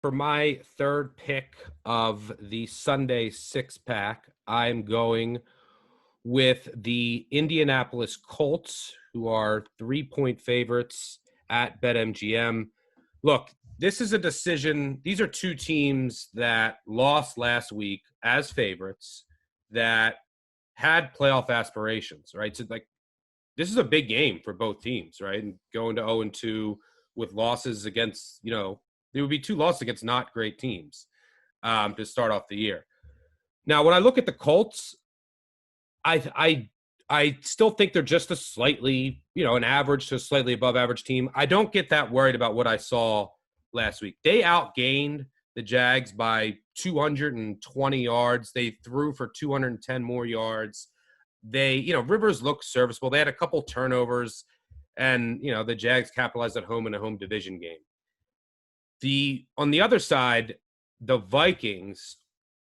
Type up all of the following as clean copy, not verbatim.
For my third pick of the Sunday six-pack, I'm going with the Indianapolis Colts, who are 3-point favorites at BetMGM. Look, this is a decision. These are two teams that lost last week as favorites that had playoff aspirations, right? So, like, this is a big game for both teams, right? And going to 0-2 with losses against, there would be two losses against not great teams to start off the year. Now, when I look at the Colts, I still think they're just a slightly, an average to slightly above average team. I don't get that worried about what I saw last week. They outgained the Jags by 220 yards. They threw for 210 more yards. Rivers looked serviceable. They had a couple turnovers, and, the Jags capitalized at home in a home division game. On the other side, the Vikings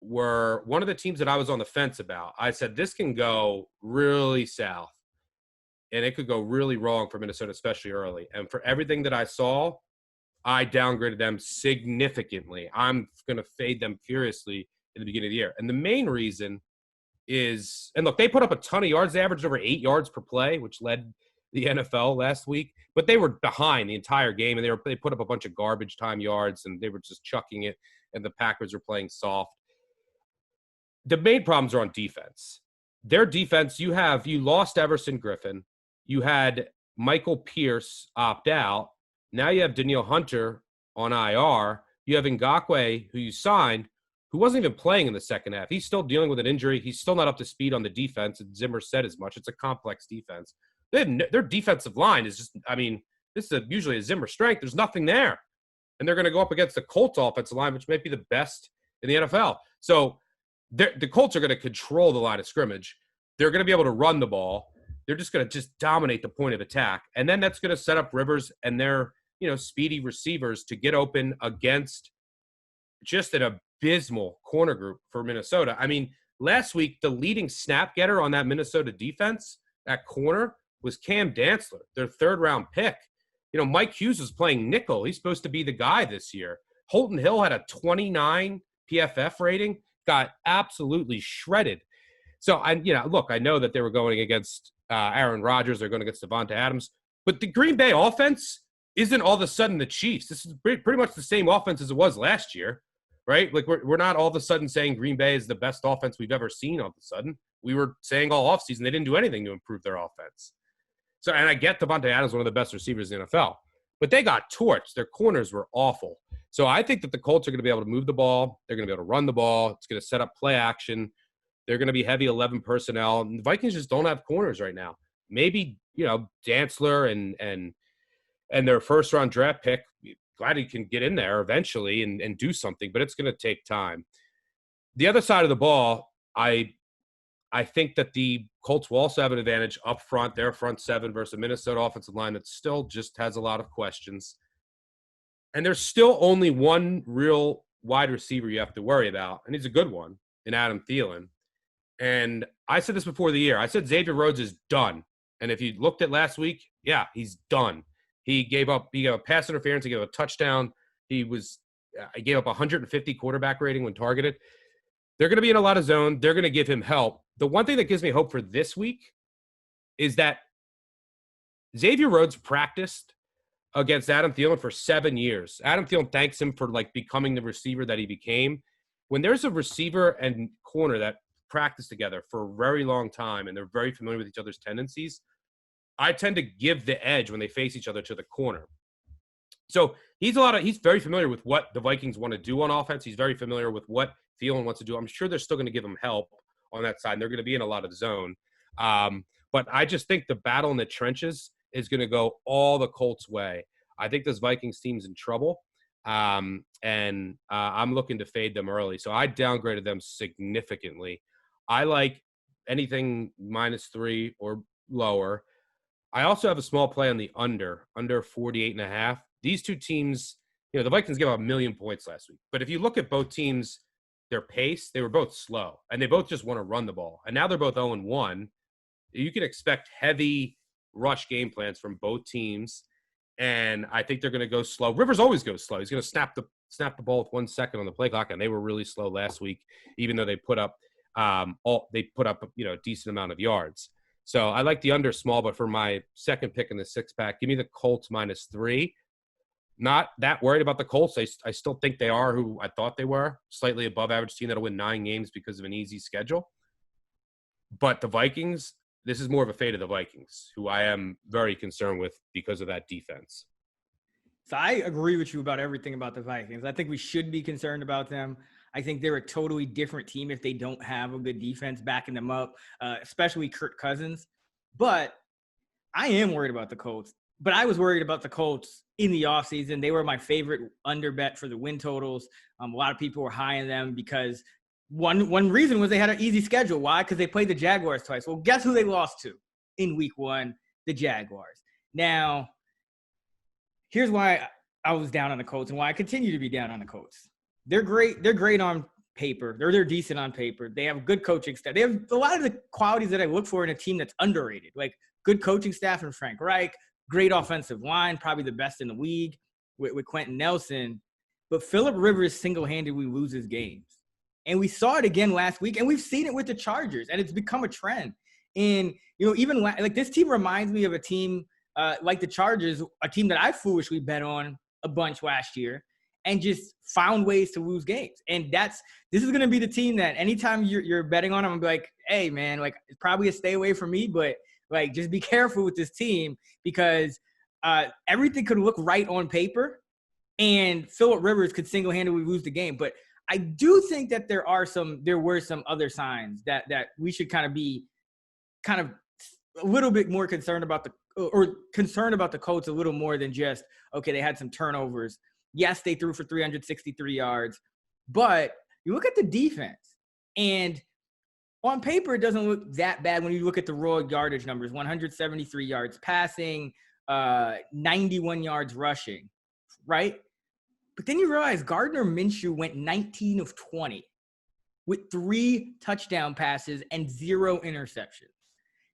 were one of the teams that I was on the fence about. I said, this can go really south, and it could go really wrong for Minnesota, especially early. And for everything that I saw, I downgraded them significantly. I'm going to fade them furiously in the beginning of the year. And the main reason is, and look, they put up a ton of yards. They averaged over 8 yards per play, which led the NFL last week. But they were behind the entire game, and they put up a bunch of garbage time yards, and they were just chucking it, and the Packers were playing soft. The main problems are on defense. Their defense, you lost Everson Griffin. You had Michael Pierce opt out. Now you have Danielle Hunter on IR. You have Ngakoue, who you signed, who wasn't even playing in the second half. He's still dealing with an injury. He's still not up to speed on the defense. And Zimmer said as much. It's a complex defense. Their defensive line is just, this is usually a Zimmer strength. There's nothing there. And they're going to go up against the Colts offensive line, which might be the best in the NFL. So the Colts are going to control the line of scrimmage. They're going to be able to run the ball. They're just going to just dominate the point of attack. And then that's going to set up Rivers and their, speedy receivers to get open against just an abysmal corner group for Minnesota. Last week, the leading snap getter on that Minnesota defense at corner was Cam Dantzler, their third-round pick. Mike Hughes was playing nickel. He's supposed to be the guy this year. Holton Hill had a 29 PFF rating, got absolutely shredded. So, I know that they were going against Aaron Rodgers. They're going against Devonta Adams. But the Green Bay offense isn't all of a sudden the Chiefs. This is pretty much the same offense as it was last year, right? Like, we're not all of a sudden saying Green Bay is the best offense we've ever seen all of a sudden. We were saying all offseason they didn't do anything to improve their offense. So, and I get Devonta Adams, one of the best receivers in the NFL. But they got torched. Their corners were awful. So I think that the Colts are going to be able to move the ball. They're going to be able to run the ball. It's going to set up play action. They're going to be heavy 11 personnel. And the Vikings just don't have corners right now. Maybe, Dantzler and their first-round draft pick, glad he can get in there eventually and do something, but it's going to take time. The other side of the ball, I think that the Colts will also have an advantage up front, their front seven versus a Minnesota offensive line that still just has a lot of questions. And there's still only one real wide receiver you have to worry about, and he's a good one, in Adam Thielen. And I said this before the year. I said Xavier Rhodes is done. And if you looked at last week, yeah, he's done. He gave up pass interference. He gave a touchdown. He gave up 150 quarterback rating when targeted. They're going to be in a lot of zone. They're going to give him help. The one thing that gives me hope for this week is that Xavier Rhodes practiced against Adam Thielen for 7 years. Adam Thielen thanks him for becoming the receiver that he became. When there's a receiver and corner that practice together for a very long time and they're very familiar with each other's tendencies, I tend to give the edge when they face each other to the corner. So he's very familiar with what the Vikings want to do on offense. He's very familiar with what Thielen wants to do. I'm sure they're still going to give him help on that side. And they're going to be in a lot of zone. But I just think the battle in the trenches is going to go all the Colts' way. I think this Vikings team's in trouble. I'm looking to fade them early. So I downgraded them significantly. I like anything -3 or lower. I also have a small play on the under 48.5. These two teams, the Vikings gave up 1 million points last week. But if you look at both teams, their pace, they were both slow. And they both just want to run the ball. And now they're both 0-1. You can expect heavy rush game plans from both teams. And I think they're going to go slow. Rivers always goes slow. He's going to snap snapped the ball with 1 second on the play clock, and they were really slow last week, even though they put up a decent amount of yards. So I like the under small, but for my second pick in the 6-pack, give me the Colts -3. Not that worried about the Colts. I still think they are who I thought they were, slightly above average team that'll win 9 games because of an easy schedule. But the Vikings, this is more of a fate of the Vikings, who I am very concerned with because of that defense. So I agree with you about everything about the Vikings. I think we should be concerned about them. I think they're a totally different team if they don't have a good defense backing them up, especially Kirk Cousins. But I am worried about the Colts. But I was worried about the Colts in the offseason. They were my favorite under bet for the win totals. A lot of people were high on them because one reason was they had an easy schedule. Why? Because they played the Jaguars twice. Well, guess who they lost to in week 1? The Jaguars. Now, here's why I was down on the Colts and why I continue to be down on the Colts. They're great. They're great on paper. They're decent on paper. They have good coaching staff. They have a lot of the qualities that I look for in a team that's underrated, like good coaching staff and Frank Reich, great offensive line, probably the best in the league with Quentin Nelson. But Phillip Rivers single-handedly loses games. And we saw it again last week, and we've seen it with the Chargers, and it's become a trend. And, even like this team reminds me of a team like the Chargers, a team that I foolishly bet on a bunch last year and just found ways to lose games. And this is going to be the team that anytime you're betting on them, I'm like, hey, man, like it's probably a stay away from me, but like just be careful with this team because everything could look right on paper and Phillip Rivers could single-handedly lose the game. But I do think that there were some other signs that we should kind of be kind of a little bit more concerned about the Colts a little more than just, okay, they had some turnovers. Yes, they threw for 363 yards, but you look at the defense and on paper, it doesn't look that bad when you look at the raw yardage numbers, 173 yards passing, 91 yards rushing, right? But then you realize Gardner Minshew went 19 of 20 with 3 touchdown passes and 0 interceptions.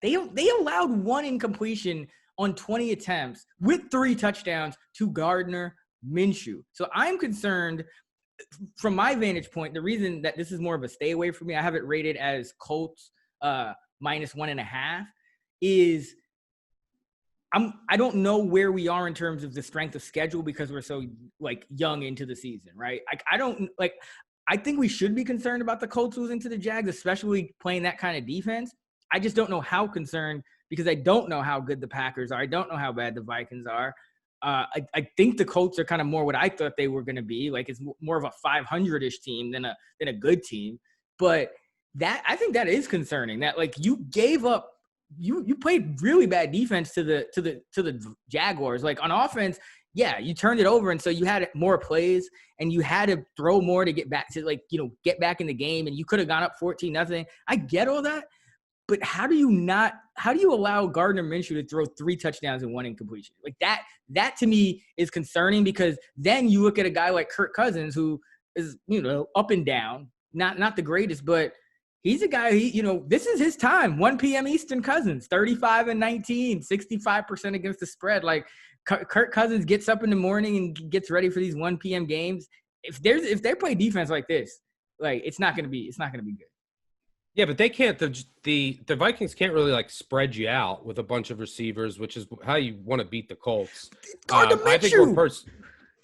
They allowed 1 incompletion on 20 attempts with 3 touchdowns to Gardner Minshew. So I'm concerned from my vantage point. The reason that this is more of a stay away for me, I have it rated as Colts -1.5, is I don't know where we are in terms of the strength of schedule because we're so like young into the season, right? I think we should be concerned about the Colts losing to the Jags, especially playing that kind of defense. I just don't know how concerned because I don't know how good the Packers are. I don't know how bad the Vikings are. I think the Colts are kind of more what I thought they were going to be. Like it's more of a 500-ish team than a good team. But I think that is concerning. That like you gave up, you played really bad defense to the Jaguars. Like on offense, yeah, you turned it over, and so you had more plays, and you had to throw more to get back to get back in the game, and you could have gone up 14-0. I get all that. But how do you allow Gardner Minshew to throw 3 touchdowns and 1 incompletion? Like that to me is concerning because then you look at a guy like Kirk Cousins who is, up and down, not the greatest, but he's a guy, this is his time. 1 p.m. Eastern Cousins, 35-19, 65% against the spread. Like Kirk Cousins gets up in the morning and gets ready for these 1 p.m. games. If they play defense like this, like it's not going to be good. Yeah, but they can't. The Vikings can't really like spread you out with a bunch of receivers, which is how you want to beat the Colts. I think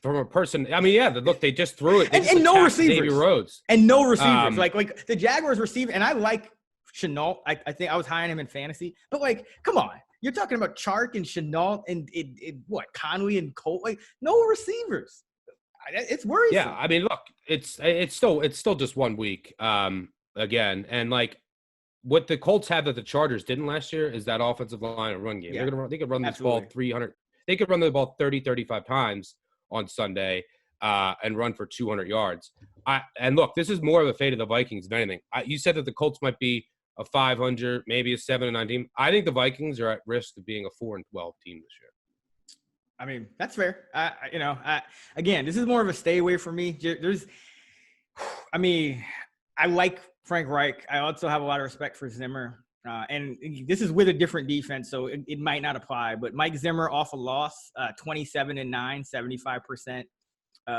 from a person. I mean, yeah. Look, they just threw it, and no receivers. Xavier Rhodes and no receivers. Like the Jaguars receiver, and I like Chenault. I think I was high on him in fantasy, but like, come on, you're talking about Chark and Chenault and what Conley and Colt. Like, no receivers. It's worrisome. Yeah, I mean, look, it's still just 1 week. Again, and like what the Colts had that the Chargers didn't last year is that offensive line and run game. Yeah. They could run this ball 300. They could run the ball 30, 35 times on Sunday and run for 200 yards. And look, this is more of a fate of the Vikings than anything. You said that the Colts might be a 500, maybe a 7-9 team. I think the Vikings are at risk of being a 4-12 team this year. I mean, that's fair. Again, this is more of a stay away for me. I like Frank Reich. I also have a lot of respect for Zimmer. And this is with a different defense, so it might not apply. But Mike Zimmer off a loss, 27-9, 75%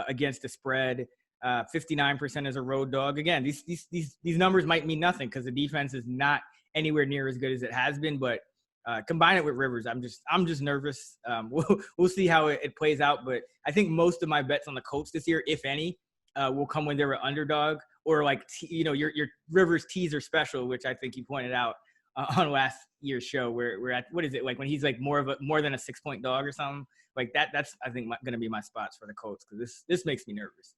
against the spread. 59% as a road dog. Again, these numbers might mean nothing because the defense is not anywhere near as good as it has been. But combine it with Rivers, I'm just nervous. We'll see how it plays out. But I think most of my bets on the Colts this year, if any, will come when they're an underdog or like your Rivers teaser special, which I think you pointed out on last year's show, where we're at. What is it like when he's like more than a 6-point dog or something like that? That's I think going to be my spots for the Colts because this makes me nervous.